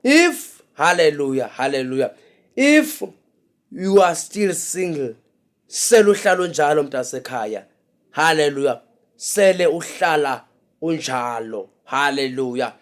If, hallelujah, hallelujah, if you are still single, sele uhlala unjalo mntasekhaya, hallelujah, sele uhlala unjalo, hallelujah.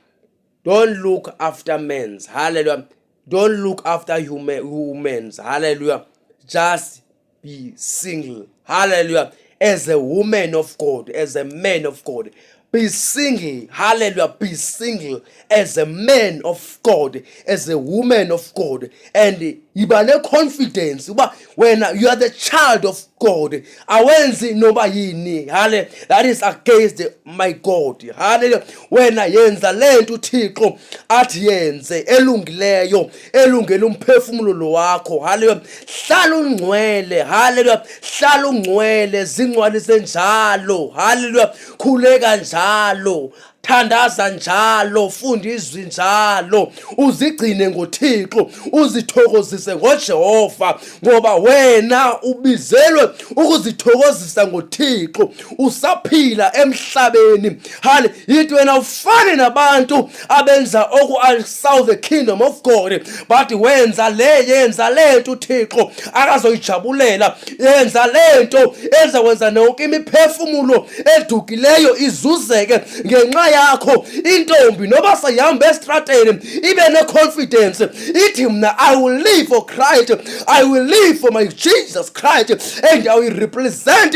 Don't look after men's, hallelujah. Don't look after women's, hallelujah. Just be single, hallelujah. As a woman of God, as a man of God, be single, hallelujah. Be single as a man of God, as a woman of God, and yiba ne-confidence when you are the child of God, awenzi noba yini, hallelujah, that is against my God, hallelujah. Wena yenza lento uThixo athi yenze elungileyo, elungele umphefumulo wakho, hallelujah. Hlala ungcwele, hallelujah. Hlala ungcwele, zingcwalise njalo, hallelujah. Khuleka njalo, thandaza njalo, funda izwi njalo, uzigcine ngoThixo, uzithokozise ngoJehova, ngoba wena ubizelwe ukuzithokozisa ngoThixo, usaphila emhlabeni. Hale, yithi wena ufane nabantu abenza oku-south the kingdom of God, but wenza yenza lento uThixo akazoyijabulela, yenza lento ezakwenza yonke imiphefumulo edukileyo izuzeke ngenxa yakho. Intombi noba sayihamba estrateni ibe ne-confidence, ithi mna I will live for Christ, I will live for my Jesus Christ, and I will represent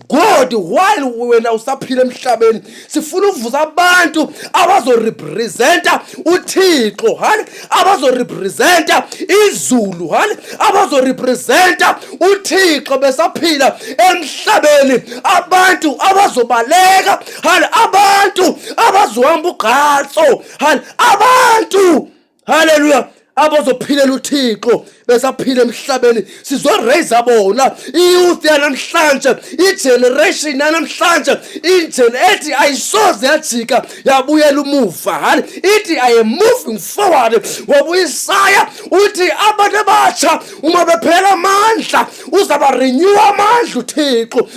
God while wena usaphila emhlabeni. Sifuna ukuvuza abantu abazorepresenta uThixo, hale, abazorepresenta izulu, hale, abazorepresenta uThixo besaphila emhlabeni, abantu abazobaleka, hale, abantu abazohamba ugqatso, hale, abantu, hallelujah, abazophilela uThixo besaphila emhlabeni. Sizoraise bona iyouth yanamhlanje, igeneration yanamhlanje, ethi ayisoze yajika yabuyela umuva, hale, ithi I am moving forward. Wabuyisaya uthi abantu abatsha uma bephela amandla uzaba renew amandla uThixo,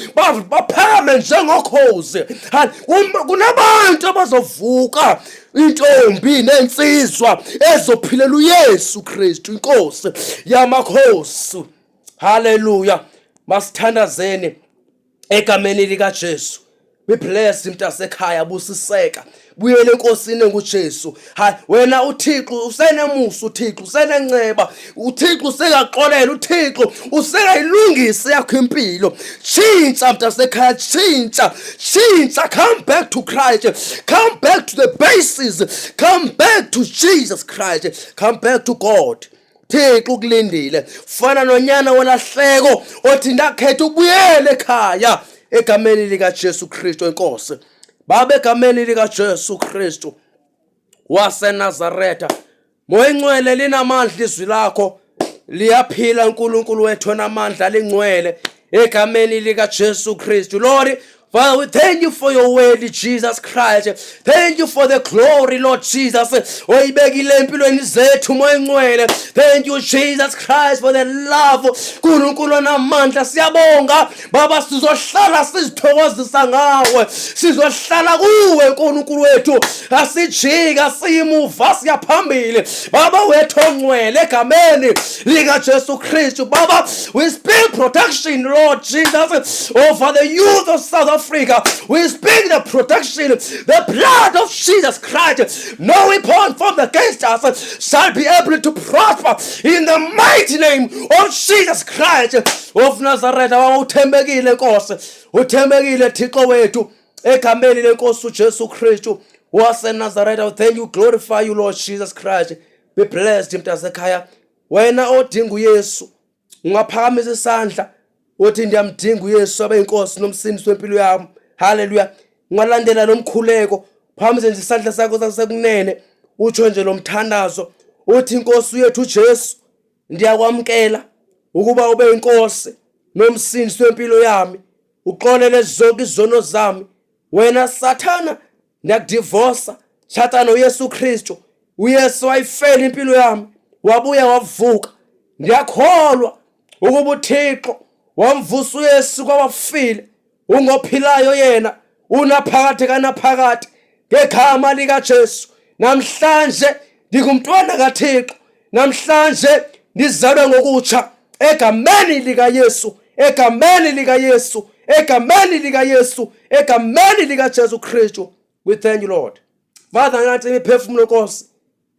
baphakame njengokhozi, hale. Kunabantu abazovuka, intombi nensizwa ezophilela uYesu Kristu, inkosi yamakhosi, hallelujah. Masithandazeni egameni likaJesu. Be blessed mntasekhaya, busiseka, buyele enkosini nguJesu. Wena uThixo usenemusa, uThixo usenenceba, uThixo usekaxolela, uThixo usekayilungisa yakho impilo. Tshintsha mntasekhaya, tshintsha, come back to Christ, come back to the basis, come back to Jesus Christ, come back to God. Thixo ukulindile, fana nonyana wolahleko othi ndakhetha ukubuyela ekhaya egameni likaJesu Kristu enkosi. Baba, egameni likaJesu Kristu waseNazaretha, moya ngcwele linamandla, izwi lakho liyaphila, uNkulunkulu wethu onamandla lingcwele egameni likaJesu Kristu. Lord Father, we thank you for your word, Jesus Christ. Thank you for the glory, Lord Jesus. Oyibekile empilweni zethu moya ngcwele. Thank you, Jesus Christ, for the love. Nkulunkulu onamandla, siyabonga Baba, sizohlala sizithokozisa ngawe, sizohlala kuwe Nkulunkulu wethu, asijika siyimuva siyaphambili. Baba wethu ongcwele egameni likaJesu Kristu. Baba, we speak protection, Lord Jesus, over the youth of South Africa. We speak the protection, the blood of Jesus Christ. No weapon formed against us shall be able to prosper in the mighty name of Jesus Christ of Nazareth. Uthembekile Nkosi, uthembekile Thixo wethu egameni lenkosi uJesu Kristu waseNazaretha. Thank you, glorify you, Lord Jesus Christ. Be blessed mntasekhaya. Wena odinga uYesu ungaphakamisa isandla uthi ndiyamdinga uYesu abe inkosi nomsindisi wempilo yami, hallelujah. Ungalandela lomkhuleko, phakamise nje isandla sakho sasekunene, utsho nje lo mthandazo uthi inkosi yethu uJesu, ndiyakwamkela ukuba ube inkosi nomsindisi wempilo yami, uxolele zonke izono zami. Wena Sathana ndiyakudivorsa, Sathana uYesu Kristu, uYesu wayifela impilo yami, wabuya wavuka. Ndiyakholwa ukuba uThixo wamvusa uYesu kwabafile, ungophilayo yena, unaphakade kanaphakade ngegama likaJesu. Namhlanje Ngingumntwana kaThixo namhlanje ndizalwe ngokutsha egameni lika Yesu, egameni lika Yesu, egameni lika Yesu, egameni lika Jesu Kristu. We thank you, Lord. Father, ngathi imiphefumulo Nkosi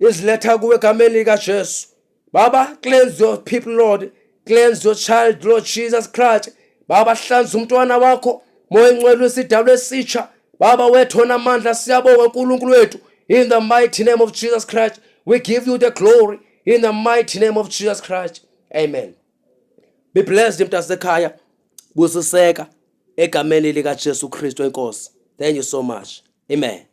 iziletha kuwe egameni lika Jesu. Baba, cleanse your people, Lord. Cleanse your child, Lord Jesus Christ. Baba, hlanza umntwana wakho, moya ngcwele wesidalwa esitsha. Baba, wethona amandla, siyabonga uNkulunkulu wethu. In the mighty name of Jesus Christ, we give you the glory. In the mighty name of Jesus Christ. Amen. Be blessed, mntasekhaya. Busiseka egameni lika Jesu Kristu enkosi. Thank you so much. Amen.